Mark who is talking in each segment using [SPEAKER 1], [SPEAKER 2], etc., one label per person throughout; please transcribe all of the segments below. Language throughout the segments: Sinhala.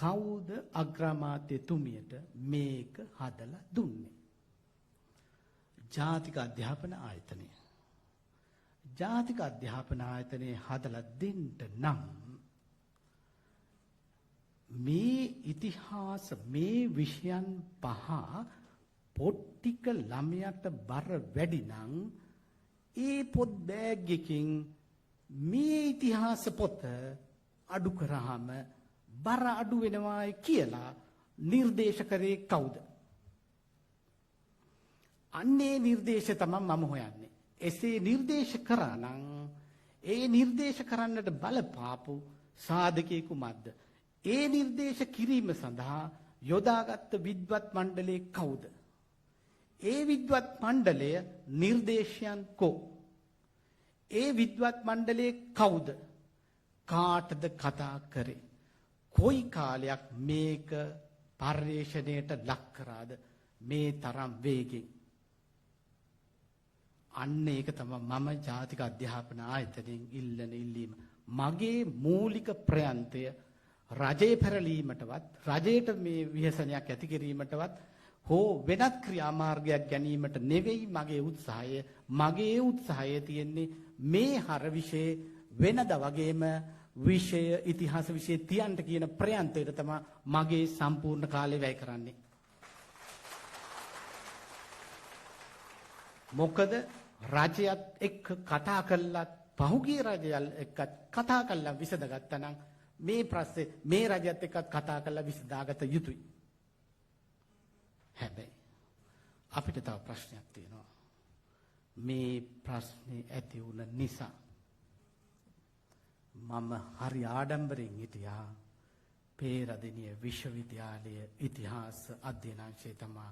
[SPEAKER 1] කවුද අග්‍රාමාත්‍යතුමියට මේක හදලා දුන්නේ? ජාතික අධ්‍යාපන ආයතනය. ජාතික අධ්‍යාපන ආයතනයේ හදලා දෙන්න නම් මේ ඉතිහාස මේ විෂයන් පහ පොට්ටික ළමයට බර වැඩි නම් ඒ පොත් බෑග් එකකින් මේ ඉතිහාස පොත අඩු කරාම බර අඩු වෙනවායි කියලා නිර්දේශ කරේ කවුද? අන්නේ නිර්දේශ තමයි මම හොයන්නේ. එසේ නිර්දේශ කරා නම් ඒ නිර්දේශ කරන්නට බලපාපු සාධකයේ කුමක්ද? ඒ නිර්දේශ කිරීම සඳහා යොදාගත් විද්වත් මණ්ඩලය කවුද? ඒ විද්වත් මණ්ඩලය නිර්දේශයන් කෝ? ඒ විද්වත් මණ්ඩලයේ කවුද? කාටද කතා කරේ? කොයි කාලයක් මේක පර්යේෂණයට ලක් කරාද මේ තරම් වේගෙන්? අන්න ඒක තමයි මම ජාතික අධ්‍යාපන ආයතනයෙන් ඉල්ලන ඉල්ලීම. මගේ මූලික ප්‍රයන්තය රජයේ පෙරලීමටවත් රජයට මේ විහසනයක් ඇති කිරීමටවත් හෝ වෙනත් ක්‍රියාමාර්ගයක් ගැනීමට නෙවෙයි මගේ උත්සාහය. මගේ උත්සාහය තියෙන්නේ මේ හර විෂය වෙනද වගේම විෂය ඉතිහාස විෂය තියන්න කියන ප්‍රයන්තයට තමයි මගේ සම්පූර්ණ කාලය වැය කරන්නේ. මොකද රජයත් එක්ක කතා කළා පහුගිය රජයල් එක්ක කතා කළා විසඳගත්තා නම් මේ ප්‍රශ්නේ මේ රජයත් එක්ක කතා කළා විසඳාගත යුතුයි. හැබැයි අපිට තව ප්‍රශ්නයක් තියෙනවා. මේ ප්‍රශ්නේ ඇති වුණ නිසා මම හරි ආඩම්බරෙන් හිටියා පේරාදෙණිය විශ්වවිද්‍යාලයේ ඉතිහාස අධ්‍යයනාංශයේ තමයි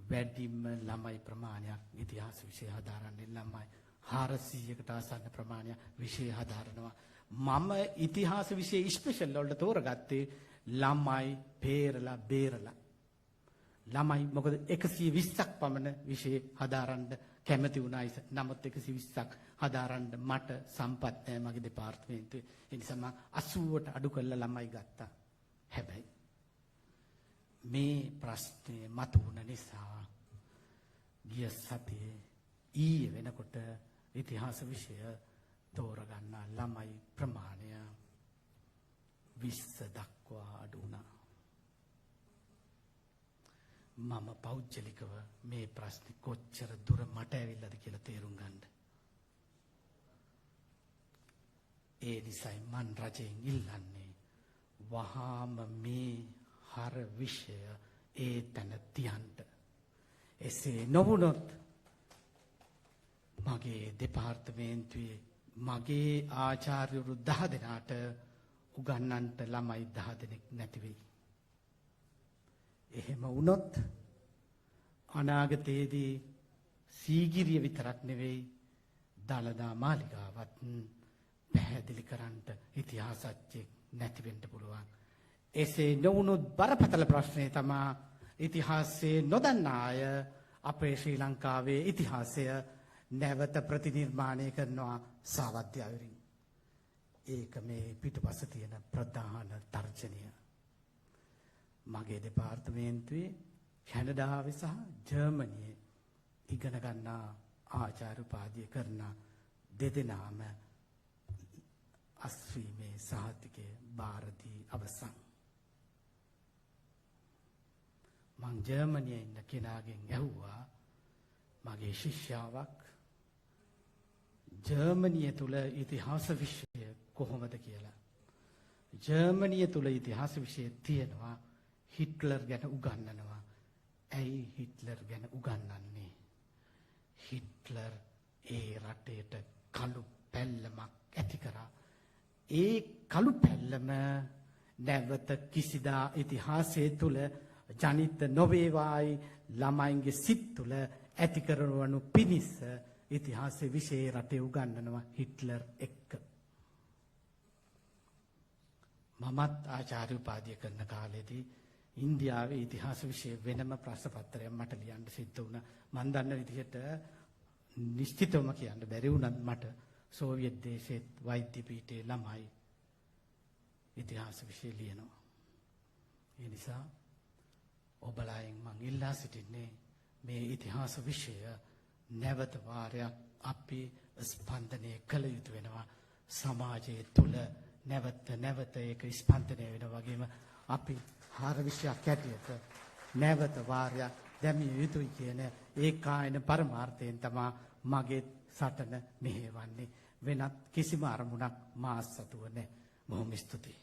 [SPEAKER 1] වැඩිම ළමයි ප්‍රමාණයක් ඉතිහාස විෂය හදාරන්නේ. ළමයි 400කට ආසන්න ප්‍රමාණයක් විෂය හදාරනවා. මම ඉතිහාස විෂය ස්පෙෂල් වලට තෝරගත්තේ ළමයි පේරලා බේරලා. ළමයි මොකද 120ක් පමණ විෂය හදාරන්න කැමති වුණා. නමුත් 120ක් හදාරන්න මට සම්පත් නැහැ මගේ දෙපාර්තමේන්තුවේ. ඒ නිසා මම 80ට අඩු කරලා ළමයි ගත්තා. හැබැයි මේ ප්‍රශ්නේ මතුවන නිසා ගිය සතියේ ඊයේ වෙනකොට ඉතිහාස විෂය තෝරගන්න ළමයි ප්‍රමාණය 20 දක්වා අඩු වුණා. මම පෞද්ගලිකව මේ ප්‍රශ්නේ කොච්චර දුර මට ඇවිල්ලාද කියලා තේරුම් ගන්න. ඒ නිසායි මන් රජයෙන් ඉල්ලන්නේ වහාම මේ හර විෂය ඒ තැන තියන්න. එසේ නොවුනොත් මගේ දෙපාර්තමේන්තුවේ මගේ ආචාර්යවරු 10 දෙනාට උගන්වන්නට ළමයි 10 දෙනෙක් නැති වෙයි. එහෙම වුණොත් අනාගතයේදී සීගිරිය විතරක් නෙවෙයි දළදා මාලිගාවත් පැහැදිලි කරන්නට ඉතිහාසඥයෙක් නැති වෙන්න පුළුවන්. එසේ නොවුනොත් බරපතල ප්‍රශ්නේ තමයි ඉතිහාසයේ නොදන්නා අය අපේ ශ්‍රී ලංකාවේ ඉතිහාසය නැවත ප්‍රතිනිර්මාණය කරනවා සාවද්‍ය අයුරින්. ඒක මේ පිටුපස තියෙන ප්‍රධාන තර්ජනය. මගේ දෙපාර්තමේන්තුවේ කැනඩාවේ සහ ජර්මනියේ ඉගෙන ගන්නා ආචාර්ය උපාධිය කරන දෙදෙනාම අස්වීමේ සහතිකය බාරදී අවසන්. මං ජර්මනියේ ඉන්න කෙනාගෙන් ඇහුවා මගේ ශිෂ්‍යාවක් ජර්මනිය තුල ඉතිහාස විෂය කොහොමද කියලා. ජර්මනිය තුල ඉතිහාස විෂය තියෙනවා හිට්ලර් ගැන උගන්වනවා. ඇයි හිට්ලර් ගැන උගන්වන්නේ? හිට්ලර් ඒ රටේට කළු පැල්ලමක් ඇති කරා. ඒ කළු පැල්ලම නැවත කිසිදා ඉතිහාසයේ තුල ජනිත නොවේවායි ළමයින්ගේ සිත් තුල ඇති කරවනු පිණිස ඉතිහාසයේ විෂය රටේ උගන්වනවා හිට්ලර් එක්ක. මමත් ආචාර්ය උපාධිය කරන කාලේදී ඉන්දියාවේ ඉතිහාස විෂය වෙනම ප්‍රශ්න පත්‍රයක් මට ලියන්න සිද්ධ වුණා. මම දන්න විදිහට නිශ්චිතවම කියන්න බැරි වුණත් මට සෝවියට් දේශයේ වෛද්‍ය පීඨයේ ළමයි ඉතිහාස විෂය ලියනවා. නිසා ඔබලායෙන් මං ඉල්ලා සිටින්නේ මේ ඉතිහාස විෂය නැවත වාරයක් අපි ස්පන්දනය කළ යුතු වෙනවා. සමාජයේ තුල නැවත ඒක ස්පන්දනය වෙන වගේම අපි හාර විෂයක් ඇටියට නැවත වාරයක් දැමිය යුතුයි කියන ඒකායන පරමාර්ථයෙන් තමයි මගේ සටන මෙහෙවන්නේ. වෙනත් කිසිම අරමුණක් මා සතුව නැහැ. බොහොම ස්තුතියි.